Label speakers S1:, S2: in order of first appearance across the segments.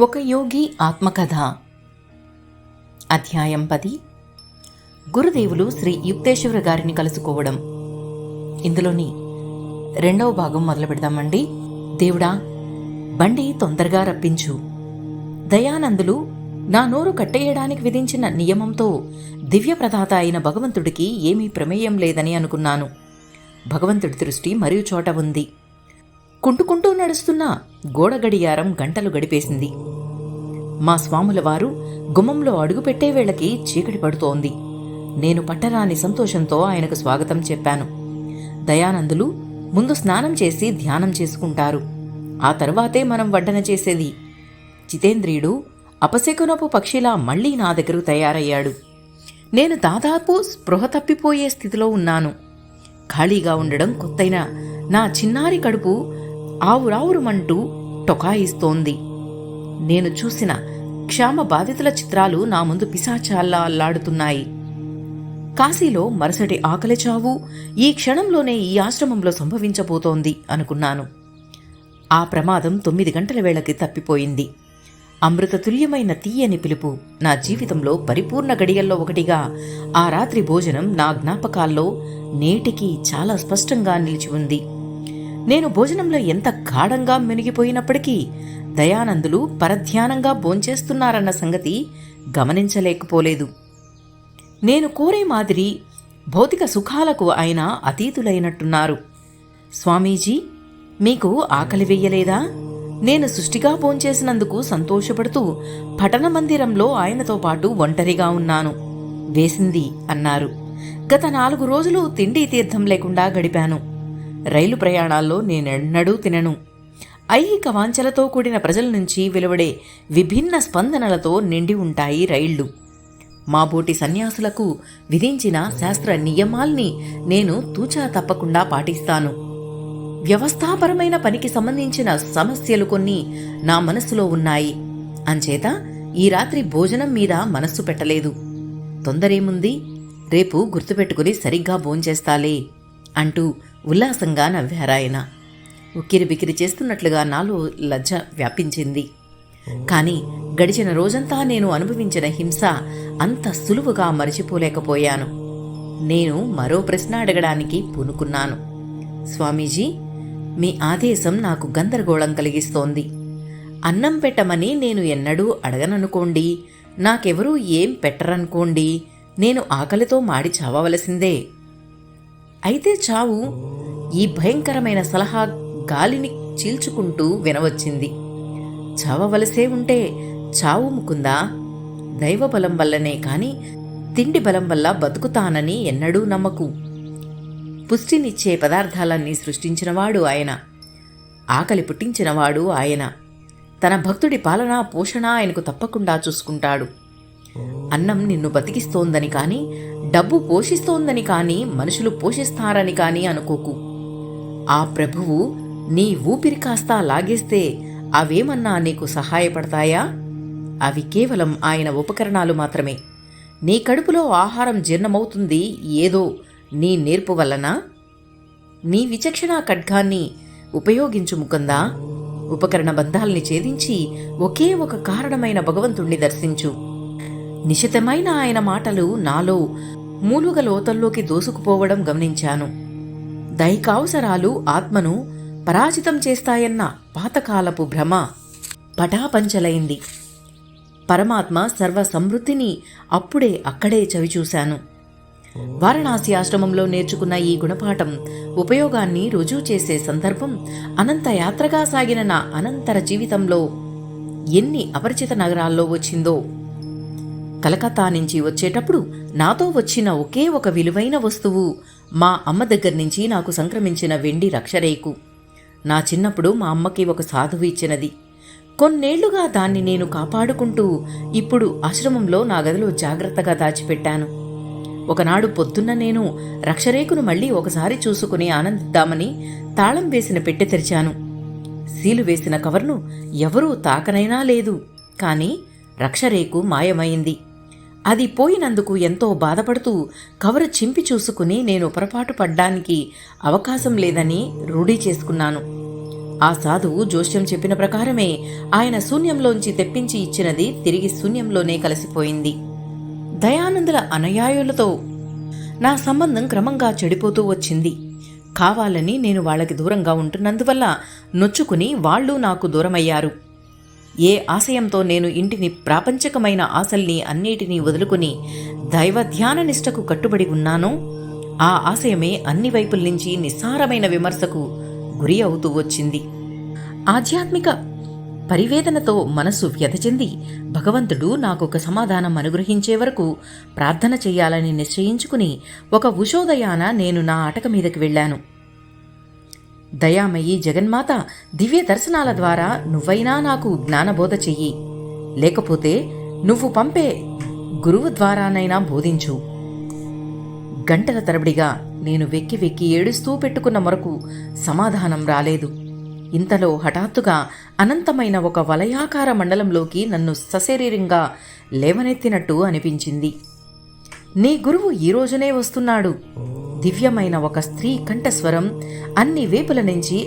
S1: ఒక యోగి ఆత్మకథ. అధ్యాయం 10. గురుదేవులు శ్రీ యుక్తేశ్వర గారిని కలుసుకోవడం. ఇందులోని 2వ భాగం మొదలు పెడదామండి. దేవుడా, బండి తొందరగా రప్పించు. దయానందులు నా నోరు కట్టేయడానికి విధించిన నియమంతో దివ్యప్రదాత అయిన భగవంతుడికి ఏమీ ప్రమేయం లేదని అనుకున్నాను. భగవంతుడి దృష్టి మరో చోట ఉంది. కుంటుకుంటూ నడుస్తున్న గోడ గడియారం గంటలు గడిపేసింది. మా స్వాముల వారు గుమ్మంలో అడుగుపెట్టే వేళకి చీకటి పడుతోంది. నేను పట్టరాని సంతోషంతో ఆయనకు స్వాగతం చెప్పాను. దయానందులు ముందు స్నానం చేసి ధ్యానం చేసుకుంటారు. ఆ తర్వాతే మనం వడ్డన చేసేది. జితేంద్రియుడు అపశకునపు పక్షిలా మళ్లీ నా దగ్గరకు తయారయ్యాడు. నేను దాదాపు స్పృహ తప్పిపోయే స్థితిలో ఉన్నాను. ఖాళీగా ఉండడం కొత్తైన నా చిన్నారి కడుపు ఆవురావురుమంటూ టొకాయిస్తోంది. నేను చూసిన క్షామ బాధితుల చిత్రాలు నా ముందు పిశాచాల్లా అల్లాడుతున్నాయి. కాశీలో మరుసటి ఆకలి చావు ఈ క్షణంలోనే ఈ ఆశ్రమంలో సంభవించబోతోంది అనుకున్నాను. ఆ ప్రమాదం 9 గంటల వేళకి తప్పిపోయింది. అమృతతుల్యమైన తీయని పిలుపు నా జీవితంలో పరిపూర్ణ గడియల్లో ఒకటిగా ఆ రాత్రి భోజనం నా జ్ఞాపకాల్లో నేటికి చాలా స్పష్టంగా నిలిచి ఉంది. నేను భోజనంలో ఎంత గాఢంగా మెనిగిపోయినప్పటికీ దయానందులు పరధ్యానంగా భోంచేస్తున్నారన్న సంగతి గమనించలేకపోలేదు. నేను కోరే మాదిరి భౌతిక సుఖాలకు ఆయన అతీతులైనట్టున్నారు. స్వామీజీ, మీకు ఆకలి వెయ్యలేదా? నేను సృష్టిగా భోంచేసినందుకు సంతోషపడుతూ పఠన మందిరంలో ఆయనతో పాటు ఒంటరిగా ఉన్నాను. వేసింది అన్నారు. గత 4 రోజులు తిండి తీర్థం లేకుండా గడిపాను. రైలు ప్రయాణాల్లో నేనెన్నడూ తినను. ఐహిక వాంఛలతో కూడిన ప్రజల నుంచి వెలువడే విభిన్న స్పందనలతో నిండి ఉంటాయి రైళ్లు. మా బోటి సన్యాసులకు విధించిన శాస్త్ర నియమాల్ని నేను తూచా తప్పకుండా పాటిస్తాను. వ్యవస్థాపరమైన పనికి సంబంధించిన సమస్యలు కొన్ని నా మనస్సులో ఉన్నాయి. అంచేత ఈ రాత్రి భోజనం మీద మనస్సు పెట్టలేదు. తొందరేముంది, రేపు గుర్తుపెట్టుకుని సరిగ్గా భోంచేస్తాలే అంటూ ఉల్లాసంగా నవ్వారాయన. ఉక్కిరిబిక్కిరి చేస్తున్నట్లుగా నాలో లజ్జ వ్యాపించింది. కాని గడిచిన రోజంతా నేను అనుభవించిన హింస అంత సులువుగా మరచిపోలేకపోయాను. నేను మరో ప్రశ్న అడగడానికి పూనుకున్నాను. స్వామీజీ, మీ ఆదేశం నాకు గందరగోళం కలిగిస్తోంది. అన్నం పెట్టమని నేను ఎన్నడూ అడగననుకోండి, నాకెవరూ ఏం పెట్టరనుకోండి, నేను ఆకలితో మాడి చావవలసిందే. అయితే చావు. ఈ భయంకరమైన సలహా గాలిని చీల్చుకుంటూ వినవచ్చింది. చావవలసే ఉంటే చావు ముకుందా. దైవబలం వల్లనే కాని తిండి బలం వల్ల బతుకుతానని ఎన్నడూ నమ్మకు. పుష్టినిచ్చే పదార్థాలన్నీ సృష్టించినవాడు ఆయన. ఆకలి పుట్టించినవాడు ఆయన. తన భక్తుడి పాలనా పోషణ ఆయనకు తప్పకుండా చూసుకుంటాడు. అన్నం నిన్ను బతికిస్తోందని కాని, డబ్బు పోషిస్తోందని కాని, మనుషులు పోషిస్తారని కాని అనుకోకు. ఆ ప్రభువు నీ ఊపిరి కాస్తా లాగేస్తే అవేమన్నా నీకు సహాయపడతాయా? అవి కేవలం ఆయన ఉపకరణాలు మాత్రమే. నీ కడుపులో ఆహారం జీర్ణమవుతుంది ఏదో నీ నేర్పు వల్లనా? నీ విచక్షణా ఖడ్గాన్ని ఉపయోగించు ముకుందా. ఉపకరణ బంధాల్ని ఛేదించి ఒకే ఒక కారణమైన భగవంతుణ్ణి దర్శించు. నిశితమైన ఆయన మాటలు నాలో మూలుగ లోతల్లోకి దూసుకుపోవడం గమనించాను. దైహికావసరాలు ఆత్మను పరాజితం చేస్తాయన్న పాతకాలపు భ్రమ పటాపంచలైంది. పరమాత్మ సర్వ సమృద్ధిని అప్పుడే అక్కడే చవిచూశాను. వారణాసి ఆశ్రమంలో నేర్చుకున్న ఈ గుణపాఠం ఉపయోగాన్ని రుజువు చేసే సందర్భం అనంత యాత్రగా సాగిన నా అనంతర జీవితంలో ఎన్ని అపరిచిత నగరాల్లో వచ్చిందో. కలకత్తా నుంచి వచ్చేటప్పుడు నాతో వచ్చిన ఒకే ఒక విలువైన వస్తువు మా అమ్మ దగ్గర నుంచి నాకు సంక్రమించిన వెండి రక్షరేకు. నా చిన్నప్పుడు మా అమ్మకి ఒక సాధువు ఇచ్చినది. కొన్నేళ్లుగా దాన్ని నేను కాపాడుకుంటూ ఇప్పుడు ఆశ్రమంలో నా గదిలో జాగ్రత్తగా దాచిపెట్టాను. ఒకనాడు పొద్దున్న నేను రక్షరేకును మళ్లీ ఒకసారి చూసుకుని ఆనందిద్దామని తాళం వేసిన పెట్టె తెరిచాను. సీలు వేసిన కవర్ను ఎవరూ తాకనైనా లేదు. కాని రక్షరేకు మాయమైంది. అది పోయినందుకు ఎంతో బాధపడుతూ కవరు చింపి చూసుకుని నేను పొరపాటు పడ్డానికి అవకాశం లేదని రూఢీ చేసుకున్నాను. ఆ సాధువు జోస్యం చెప్పిన ప్రకారమే ఆయన శూన్యంలోంచి తెప్పించి ఇచ్చినది తిరిగి శూన్యంలోనే కలిసిపోయింది. దయానందుల అనుయాయులతో నా సంబంధం క్రమంగా చెడిపోతూ వచ్చింది. కావాలని నేను వాళ్ళకి దూరంగా ఉంటున్నందువల్ల నొచ్చుకుని వాళ్ళు నాకు దూరమయ్యారు. ఏ ఆశయంతో నేను ఇంటిని ప్రాపంచకమైన ఆశల్ని అన్నిటినీ వదులుకుని దైవ ధ్యాన నిష్టకు కట్టుబడి ఉన్నానో ఆ ఆశయమే అన్ని వైపుల నుంచి నిస్సారమైన విమర్శకు గురి అవుతూ వచ్చింది. ఆధ్యాత్మిక పరివేదనతో మనసు వ్యధచెంది భగవంతుడు నాకొక సమాధానం అనుగ్రహించే వరకు ప్రార్థన చెయ్యాలని నిశ్చయించుకుని ఒక ఉషోదయాన నేను నా అటక మీదకి వెళ్ళాను. దయామయి జగన్మాత దివ్య దర్శనాల ద్వారా నువ్వైనా నాకు జ్ఞానబోధ చెయ్యి, లేకపోతే నువ్వు పంపే గురువు ద్వారానైనా బోధించు. గంటల తరబడిగా నేను వెక్కి వెక్కి ఏడుస్తూ పెట్టుకున్న మొరకు సమాధానం రాలేదు. ఇంతలో హఠాత్తుగా అనంతమైన ఒక వలయాకార మండలంలోకి నన్ను సశరీరంగా లేవనెత్తినట్టు అనిపించింది. నీ గురువు ఈ రోజునే వస్తున్నాడు. దివ్యమైన ఒక స్త్రీ కంఠస్వరం అన్ని వేపుల నుంచి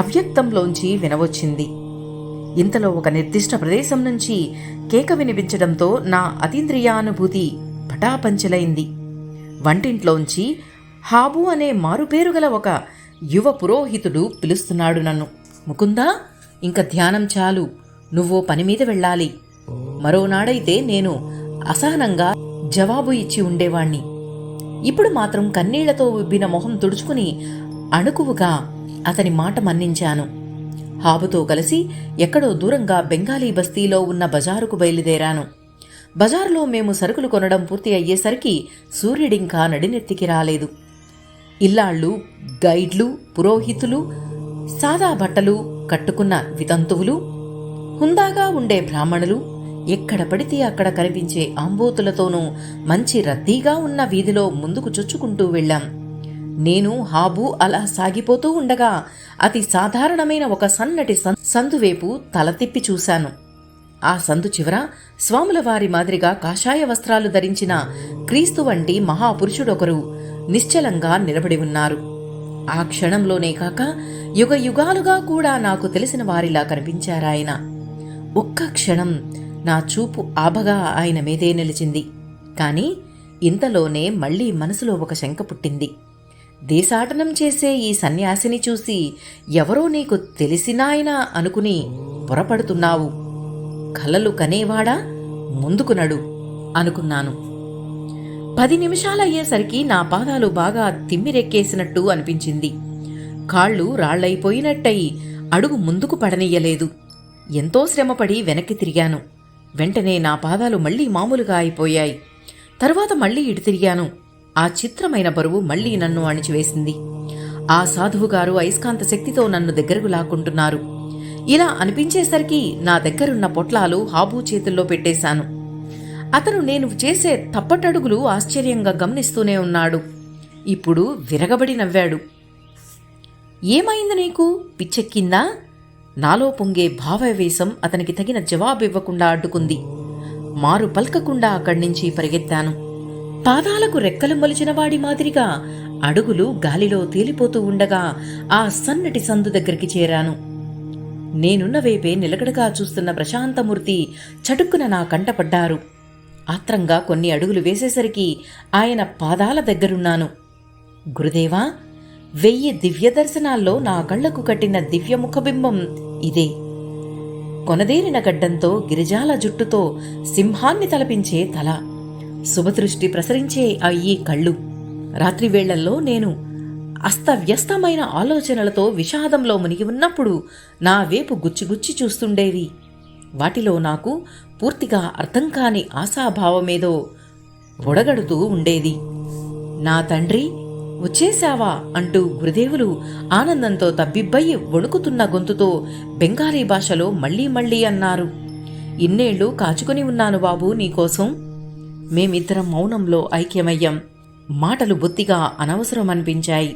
S1: అవ్యక్తంలోంచి వినవచ్చింది. ఇంతలో ఒక నిర్దిష్ట ప్రదేశం నుంచి కేక వినిపించడంతో నా అతీంద్రియానుభూతి పటాపంచలైంది. వంటింట్లోంచి హాబు అనే మారుపేరు గల ఒక యువ పురోహితుడు పిలుస్తున్నాడు నన్ను. ముకుందా, ఇంక ధ్యానం చాలు, నువ్వో పని మీద వెళ్ళాలి. మరోనాడైతే నేను అసహనంగా జవాబు ఇచ్చి ఉండేవాణ్ణి. ఇప్పుడు మాత్రం కన్నీళ్లతో ఉబ్బిన మొహం తుడుచుకుని అణుకువుగా అతని మాట మన్నించాను. హాబుతో కలిసి ఎక్కడో దూరంగా బెంగాలీ బస్తీలో ఉన్న బజారుకు బయలుదేరాను. బజారులో మేము సరుకులు కొనడం పూర్తి అయ్యేసరికి సూర్యుడింకా నడినెత్తికి రాలేదు. ఇల్లాళ్ళు, గైడ్లు, పురోహితులు, సాదా బట్టలు కట్టుకున్న వితంతువులు, హుందాగా ఉండే బ్రాహ్మణులు, ఎక్కడ పడితే అక్కడ కనిపించే ఆంబోతులతోనూ మంచి రద్దీగా ఉన్న వీధిలో ముందుకు చొచ్చుకుంటూ వెళ్ళాం. నేను హాబు అలా సాగిపోతూ ఉండగా అతి సాధారణమైన ఒక సన్నటి సందువేపు తల తిప్పి చూశాను. ఆ సందు చివర స్వాముల వారి మాదిరిగా కాషాయ వస్త్రాలు ధరించిన క్రీస్తు వంటి మహాపురుషుడొకరు నిశ్చలంగా నిలబడి ఉన్నారు. ఆ క్షణంలోనే కాక యుగ యుగాలుగా కూడా నాకు తెలిసిన వారిలా కనిపించారాయన. ఒక్క క్షణం నా చూపు ఆబగా ఆయన మీదే నిలిచింది. కాని ఇంతలోనే మళ్లీ మనసులో ఒక శంక పుట్టింది. దేశాటనం చేసే ఈ సన్యాసిని చూసి ఎవరో నీకు తెలిసినాయన అనుకుని పొరపడుతున్నావు. కలలు కనేవాడా, ముందుకు నడు అనుకున్నాను. 10 నిమిషాలయ్యేసరికి నా పాదాలు బాగా తిమ్మిరెక్కేసినట్టు అనిపించింది. కాళ్ళు రాళ్లైపోయినట్టయి అడుగు ముందుకు పడనీయలేదు. ఎంతో శ్రమపడి వెనక్కి తిరిగాను. వెంటనే నా పాదాలు మళ్లీ మామూలుగా అయిపోయాయి. తరువాత మళ్లీ ఇటు తిరిగాను. ఆ చిత్రమైన బరువు మళ్లీ నన్ను అణిచివేసింది. ఆ సాధువుగారు అయస్కాంత శక్తితో నన్ను దగ్గరకు లాక్కుంటున్నారు. ఇలా అనిపించేసరికి నా దగ్గరున్న పొట్లాలు హాబూ చేతుల్లో పెట్టేశాను. అతను నేను చేసే తప్పటడుగులు ఆశ్చర్యంగా గమనిస్తూనే ఉన్నాడు. ఇప్పుడు విరగబడి నవ్వాడు. ఏమైంది నీకు, పిచ్చెక్కిందా? నాలో పొంగే భావావేశం అతనికి తగిన జవాబివ్వకుండా అడ్డుకుంది. మారు పల్కకుండా అక్కడి నుంచి పరిగెత్తాను. పాదాలకు రెక్కలు మొలిచిన వాడి మాదిరిగా అడుగులు గాలిలో తేలిపోతూ ఉండగా ఆ సన్నటి సందు దగ్గరికి చేరాను. నేనున్న వైపే నిలకడగా చూస్తున్న ప్రశాంతమూర్తి చటుక్కున నా కంటపడ్డారు. ఆత్రంగా కొన్ని అడుగులు వేసేసరికి ఆయన పాదాల దగ్గరున్నాను. గురుదేవా, 1000 దివ్య దర్శనాల్లో నా కళ్లకు కట్టిన దివ్య ముఖబింబం ఇదే. కొనదేరిన గడ్డంతో గిరిజాల జుట్టుతో సింహాన్ని తలపించే తల, శుభదృష్టి ప్రసరించే ఈ కళ్ళు. రాత్రివేళ్లల్లో నేను అస్తవ్యస్తమైన ఆలోచనలతో విషాదంలో మునిగి ఉన్నప్పుడు నా వేపు గుచ్చిగుచ్చి చూస్తుండేవి. వాటిలో నాకు పూర్తిగా అర్థం కాని ఆశాభావమేదో ఒడగడుతూ ఉండేది. నా తండ్రి, వచ్చేశావా అంటూ గురుదేవులు ఆనందంతో తబ్బిబ్బయి వణుకుతున్న గొంతుతో బెంగాలీ భాషలో మళ్లీ మళ్లీ అన్నారు. ఇన్నేళ్లు కాచుకుని ఉన్నాను బాబూ నీకోసం. మేమిద్దరం మౌనంలో ఐక్యమయ్యాం. మాటలు బొత్తిగా అనవసరమనిపించాయి.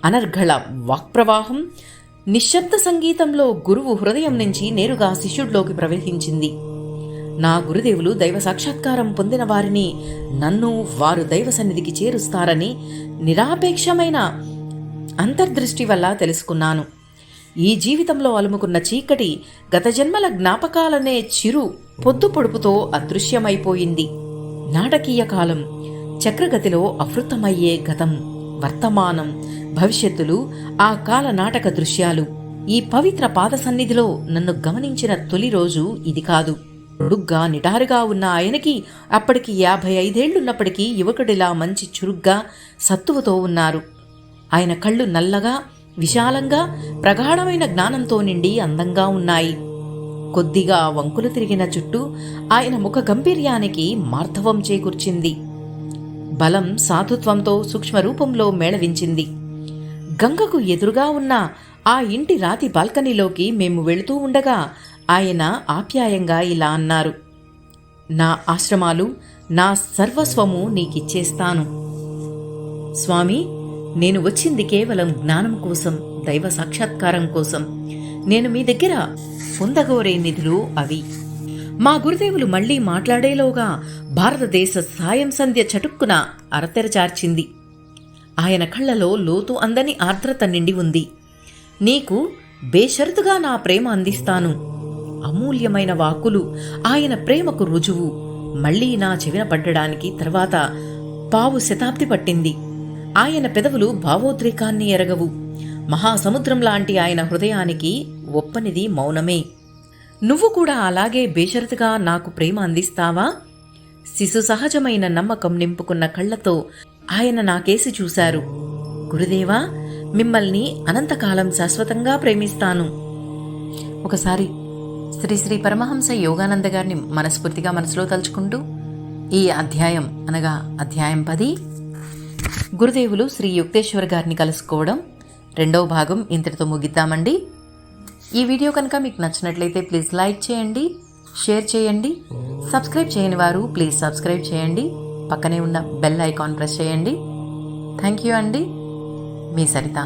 S1: అనర్ఘళ వాక్ప్రవాహం నిశ్శబ్ద సంగీతంలో గురువు హృదయం నుంచి నేరుగా శిష్యుడిలోకి ప్రవేశించింది. నా గురుదేవులు దైవ సాక్షాత్కారం పొందిన వారిని నన్ను వారు దైవ సన్నిధికి చేరుస్తారని నిరాపేక్షమైన అంతర్దృష్టి వల్ల తెలుసుకున్నాను. ఈ జీవితంలో అలుముకున్న చీకటి గత జన్మల జ్ఞాపకాలనే చిరు పొద్దు పొడుపుతో అదృశ్యమైపోయింది. నాటకీయ కాలం చక్రగతిలో అవృతమయ్యే గతం, వర్తమానం, భవిష్యత్తులు, ఆ కాల నాటక దృశ్యాలు. ఈ పవిత్ర పాద సన్నిధిలో నన్ను గమనించిన తొలి రోజు ఇది కాదు. పొడుగ్గా నిటారుగా ఉన్న ఆయనకి అప్పటికి 55 ఏళ్లున్నప్పటికీ యువకుడిలా మంచి చురుగ్గా సత్తువతో ఉన్నారు. ఆయన కళ్ళు నల్లగా, విశాలంగా, ప్రగాఢమైన జ్ఞానంతో నిండి అందంగా ఉన్నాయి. కొద్దిగా వంకులు తిరిగిన చుట్టూ ఆయన ముఖ గంభీర్యానికి మార్ధవం చేకూర్చింది. బలం సాధుత్వంతో సూక్ష్మరూపంలో మేళవించింది. గంగకు ఎదురుగా ఉన్న ఆ ఇంటి రాతి బాల్కనీలోకి మేము వెళుతూ ఉండగా ఆయన ఆప్యాయంగా ఇలా అన్నారు: నా ఆశ్రమాలు, నా సర్వస్వము నీకిచ్చేస్తాను. స్వామి, నేను వచ్చింది కేవలం జ్ఞానం కోసం, దైవ సాక్షాత్కారం కోసం. నేను మీ దగ్గర పొందగోరే నిధులు అవి. మా గురుదేవులు మళ్లీ మాట్లాడేలోగా భారతదేశ సాయం సంధ్య చటుక్కున అరతెరచార్చింది. ఆయన కళ్లలో లోతు అందని ఆర్ద్రత నిండి ఉంది. నీకు బేషరతుగా నా ప్రేమ అందిస్తాను. అమూల్యమైన వాక్కులు, ఆయన ప్రేమకు రుజువు మళ్లీ నా చెవిన పడ్డడానికి తర్వాత 15 శతాబ్ది పట్టింది. ఆయన పెదవులు భావోద్రేకాన్ని ఎరగవు. మహాసముద్రం లాంటి ఆయన హృదయానికి ఒప్పనిది మౌనమే. నువ్వు కూడా అలాగే బేషరతుగా నాకు ప్రేమ అందిస్తావా? శిశు సహజమైన నమ్మకం నింపుకున్న కళ్లతో ఆయన నాకేసి చూశారు. గురుదేవా, మిమ్మల్ని అనంతకాలం శాశ్వతంగా ప్రేమిస్తాను. ఒకసారి శ్రీ శ్రీ పరమహంస యోగానంద గారిని మనస్ఫూర్తిగా మనసులో తలుచుకుంటూ ఈ అధ్యాయం అనగా అధ్యాయం 10 గురుదేవులు శ్రీ యుక్తేశ్వర గారిని కలుసుకోవడం 2వ భాగం ఇంతటితో ముగిద్దామండి. ఈ వీడియో కనుక మీకు నచ్చినట్లయితే ప్లీజ్ లైక్ చేయండి, షేర్ చేయండి. సబ్స్క్రైబ్ చేయని వారు ప్లీజ్ సబ్స్క్రైబ్ చేయండి. పక్కనే ఉన్న బెల్ ఐకాన్ ప్రెస్ చేయండి. థ్యాంక్ యూ అండి. మీ సరిత.